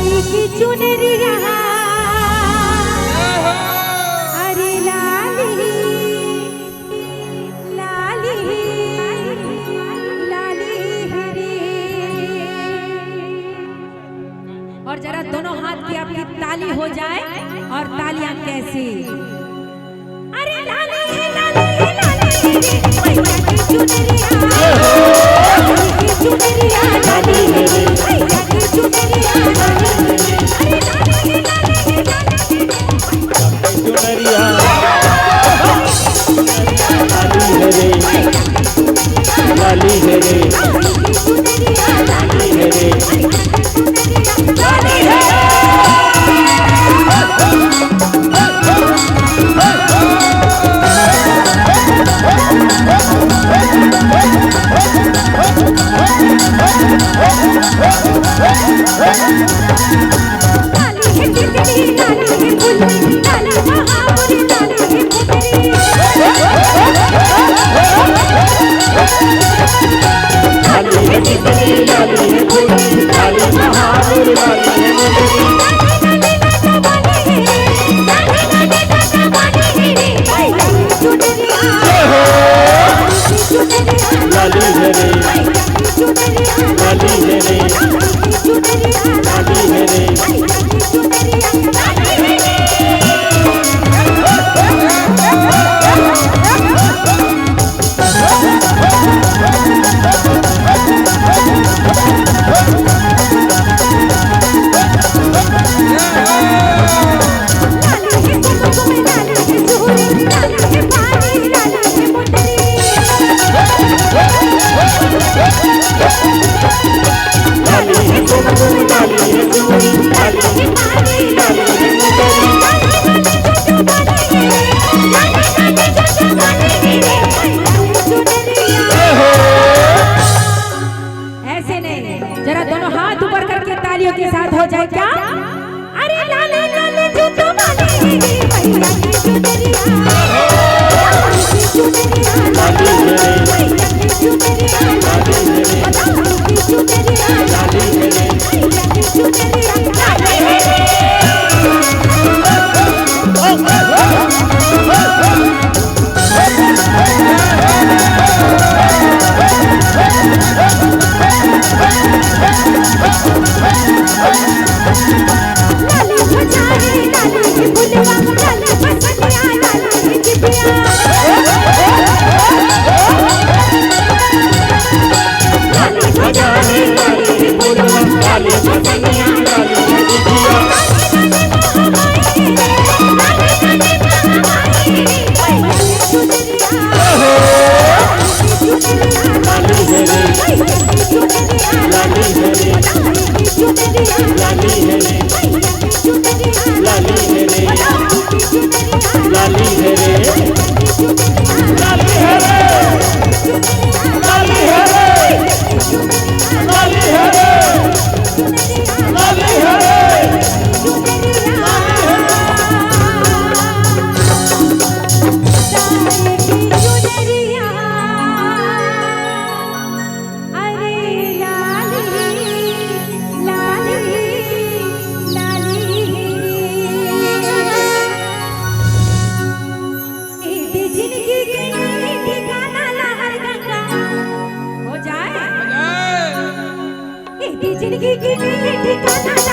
लाली की चुनरिया अरे लाली लाली लाली हरे। और जरा दोनों हाथ की आपकी ताली हो जाए और तालियां कैसी अरे लाली लाली लाली मैया की चुनरिया लाली की चुनरिया लाली अरे लाली चुनरिया लाली है रे लाली है रे लाली है के साथ हो जाए क्या अरे लाले लाले जो तो माने मैया की चुनरिया लाली मैया की चुनरिया लाली की चुनरिया लाली मैया की चुनरिया लाली बजाए लाली की बुलवा लाली बसनिया लाली की जिबिया लाली बजाए लाली की बुलवा लाली बसनिया लाली की जिबिया लाली है रे लाली है रे लाली है रे लाली है रे लाली है रे लाली है रे लाली है रे लाली है रे जिंदगी की ठिकाना